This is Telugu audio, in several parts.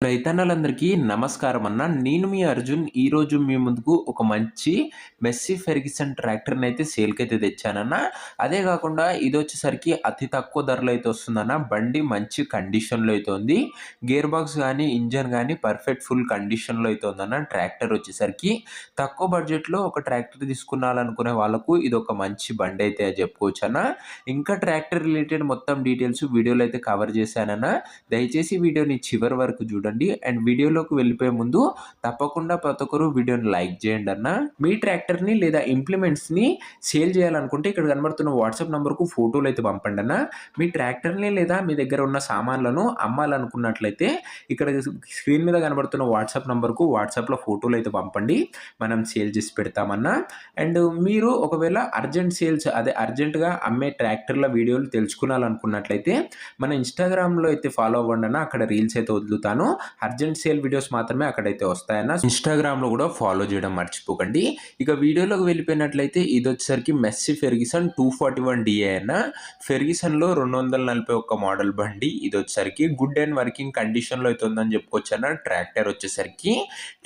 రైతన్నలందరికీ నమస్కారం అన్న. నేను మీ అర్జున్. ఈరోజు మీ ముందుకు ఒక మంచి మెస్సీ ఫెర్గుసన్ ట్రాక్టర్‌ని అయితే సేల్‌కైతే తెచ్చానన్న. అదే కాకుండా ఇదొచ్చేసరికి అతి తక్కువ ధరలో అయితే వస్తుందన్న. బండి మంచి కండిషన్‌లో అయితే ఉంది. గేర్ బాక్స్ గానీ, ఇంజిన్ గానీ పర్ఫెక్ట్ ఫుల్ కండిషన్‌లో అయితే ఉందన్న. ట్రాక్టర్ వచ్చేసరికి తక్కువ బడ్జెట్‌లో ఒక ట్రాక్టర్ తీసుకున్నాలనుకునే వాళ్ళకు ఇదొక మంచి బండైతే చెప్పుకోవచ్చన్న. ఇంకా ట్రాక్టర్ రిలేటెడ్ మొత్తం డీటెయిల్స్ వీడియోలో అయితే కవర్ చేశానన్న. దయచేసి వీడియోని చివరి వరకు చూడండి. అండ్ వీడియోలోకి వెళ్ళిపోయే ముందు తప్పకుండా ప్రతి ఒక్కరు వీడియోని లైక్ చేయండి అన్న. మీ ట్రాక్టర్‌ని లేదా ఇంప్లిమెంట్స్‌ని సేల్ చేయాలనుకుంటే ఇక్కడ కనబడుతున్న వాట్సాప్ నంబర్‌కు ఫోటోలు అయితే పంపండి అన్న. మీ ట్రాక్టర్‌ని లేదా మీ దగ్గర ఉన్న సామాన్లను అమ్మాలనుకున్నట్లయితే ఇక్కడ స్క్రీన్ మీద కనబడుతున్న వాట్సాప్ నంబర్‌కు వాట్సాప్‌లో ఫోటోలు అయితే పంపండి. మనం సేల్ చేసి పెడతామన్న. అండ్ మీరు ఒకవేళ అర్జెంట్‌గా అమ్మే ట్రాక్టర్ల వీడియోలు తెలుసుకోవాలనుకున్నట్లయితే మన ఇన్‌స్టాగ్రామ్‌లో అయితే ఫాలో అవ్వండి అన్న. అక్కడ రీల్స్ అయితే వదులుతాను. అర్జెంట్ సేల్ వీడియోస్ మాత్రమే అక్కడైతే వస్తాయన్న. ఇన్‌స్టాగ్రామ్‌లో కూడా ఫాలో చేయడం మర్చిపోకండి. ఇక వీడియోలోకి వెళ్ళిపోయినట్లయితే ఇదొచ్చేసరికి మెస్సీ ఫెర్గుసన్ 241 DA అన్న. ఫెర్గుసన్‌లో 241 మోడల్ బండి. ఇదొచ్చేసరికి గుడ్ అండ్ వర్కింగ్ కండిషన్‌లో అయితే ఉందని చెప్పుకోవచ్చన్న. ట్రాక్టర్ వచ్చేసరికి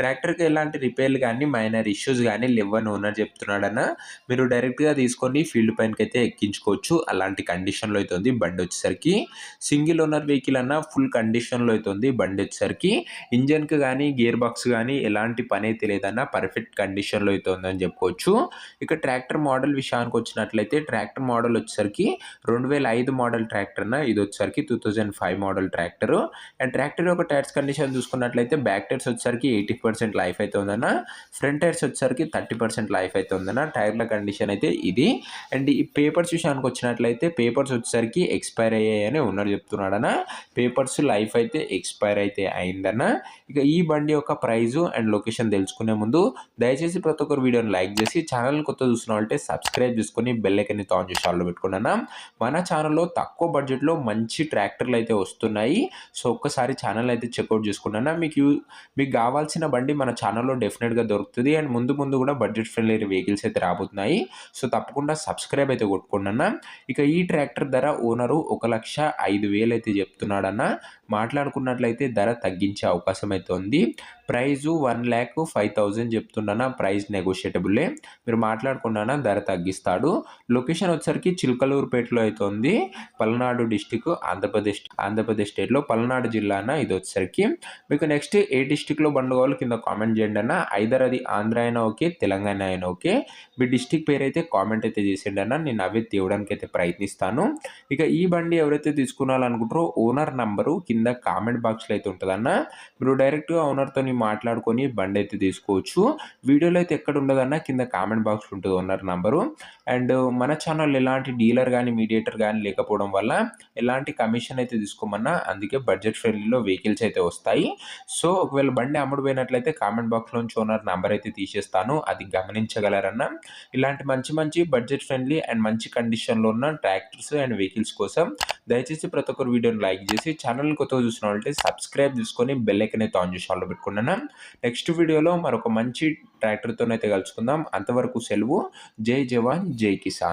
ట్రాక్టర్‌కి ఎలాంటి రిపేర్లు గానీ, మైనర్ ఇష్యూస్ గానీ లెవ్వని ఓనర్ చెప్తున్నాడన్న. మీరు డైరెక్ట్‌గా తీసుకొని ఫీల్డ్ పైనకైతే ఎక్కించుకోవచ్చు. అలాంటి కండిషన్‌లో అయితే ఉంది బండి వచ్చేసరికి. సింగిల్ ఓనర్ వెహికల్ అన్న. ఫుల్ కండిషన్‌లో అయితే ఉంది బండి వచ్చేసరికి. ఇంజిన్‌కి గానీ, గేర్ బాక్స్ గానీ ఎలాంటి పనైతే లేదన్న. పర్ఫెక్ట్ కండిషన్‌లో అయితే ఉందని చెప్పుకోవచ్చు. ఇక ట్రాక్టర్ మోడల్ విషయానికి వచ్చినట్లయితే ట్రాక్టర్ మోడల్ వచ్చేసరికి 2005 మోడల్ ట్రాక్టర్ అన్న. ఇది వచ్చేసరికి 2005 మోడల్ ట్రాక్టర్. అండ్ ట్రాక్టర్ యొక్క టైర్స్ కండిషన్ చూసుకున్నట్లయితే బ్యాక్ టైర్స్ వచ్చేసరికి 80% లైఫ్ అయితే ఉందన్న. ఫ్రంట్ టైర్స్ వచ్చేసరికి 30% లైఫ్ అయితే ఉందన్న. టైర్ల కండిషన్ అయితే ఇది. అండ్ ఈ పేపర్స్ విషయానికి వచ్చినట్లయితే పేపర్స్ వచ్చేసరికి ఎక్స్పైర్ అయ్యాయని ఓనర్ చెప్తున్నాడన్న. పేపర్స్ లైఫ్ అయితే ఎక్స్పైర్ అయితే అయిందన్న. ఇక ఈ బండి యొక్క ప్రైజు అండ్ లొకేషన్ తెలుసుకునే ముందు దయచేసి ప్రతి ఒక్కరు వీడియోని లైక్ చేసి ఛానల్ కొత్త చూసిన వాళ్ళంటే సబ్స్క్రైబ్ చేసుకొని బెల్ ఐకాన్ని ఆన్ చేసి ఆన్లో పెట్టుకున్నాను. మన ఛానల్లో తక్కువ బడ్జెట్లో మంచి ట్రాక్టర్లు అయితే వస్తున్నాయి. సో ఒక్కసారి ఛానల్ అయితే చెక్అవుట్ చేసుకున్నాను. మీకు కావాల్సిన బండి మన ఛానల్లో డెఫినెట్గా దొరుకుతుంది. అండ్ ముందు కూడా బడ్జెట్ ఫ్రెండ్లీ వెహికల్స్ అయితే రాబోతున్నాయి. సో తప్పకుండా సబ్స్క్రైబ్ అయితే కొట్టుకున్నాను. ఇక ఈ ట్రాక్టర్ ధర ఓనరు 1,05,000 అయితే చెప్తున్నాడన్న. మాట్లాడుకున్నట్లయితే ధర తగ్గించే అవకాశం అయితే ఉంది. ప్రైజు 1,05,000 చెప్తున్నాను. ప్రైస్ నెగోషియబులే. మీరు మాట్లాడుకున్నానా ధర తగ్గిస్తాడు. లొకేషన్ వచ్చేసరికి చిలకలూరుపేటలో అయితే ఉంది. పల్నాడు డిస్టిక్ ఆంధ్రప్రదేశ్ స్టేట్లో పల్నాడు జిల్లా అన్న. ఇది వచ్చేసరికి మీకు నెక్స్ట్ ఏ డిస్టిక్లో బండి కావాలో కింద కామెంట్ చేయండి అన్న. ఐదర్ అది ఆంధ్ర అయినా ఓకే, తెలంగాణ అయినా ఓకే. మీ డిస్టిక్ పేరు అయితే కామెంట్ అయితే చేసేయండి అన్న. నేను అవే తీయడానికి అయితే ప్రయత్నిస్తాను. ఇక ఈ బండి ఎవరైతే తీసుకోవాలనుకుంటారో ఓనర్ నంబరు కింద కామెంట్ బాక్స్లో అయితే ఉంటుందన్న. మీరు డైరెక్ట్గా ఓనర్తో మాట్లాడుకొని బండి అయితే తీసుకోవచ్చు. వీడియోలో అయితే ఎక్కడ ఉండదన్న, కింద కామెంట్ బాక్స్లో ఉంటుంది ఓనర్ నంబరు. అండ్ మన ఛానల్ ఎలాంటి డీలర్ కానీ మీడియేటర్ కానీ లేకపోవడం వల్ల ఎలాంటి కమిషన్ అయితే తీసుకోమన్నా, అందుకే బడ్జెట్ ఫ్రెండ్లీలో వెహికల్స్ అయితే వస్తాయి. సో ఒకవేళ బండి అమ్ముడు పోయినట్లయితే కామెంట్ బాక్స్లోంచి ఓనర్ నంబర్ అయితే తీసేస్తాను, అది గమనించగలరన్న. ఇలాంటి మంచి బడ్జెట్ ఫ్రెండ్లీ అండ్ మంచి కండిషన్లో ఉన్న ట్రాక్టర్స్ అండ్ వెహికల్స్ కోసం దయచేసి ప్రతి ఒక్కరు వీడియోని లైక్ చేసి ఛానల్ కొత్తగా చూసిన వాళ్ళంటే సబ్స్క్రైబ్ చేసుకొని బెల్ ఐకాన్ అయితే ఆన్ చేసి ఆన్లో పెట్టుకున్నాను. నెక్స్ట్ వీడియోలో మరొక మంచి ట్రాక్టర్తో అయితే కలుసుకుందాం. అంతవరకు సెలవు. జై జవాన్ జై కిసాన్.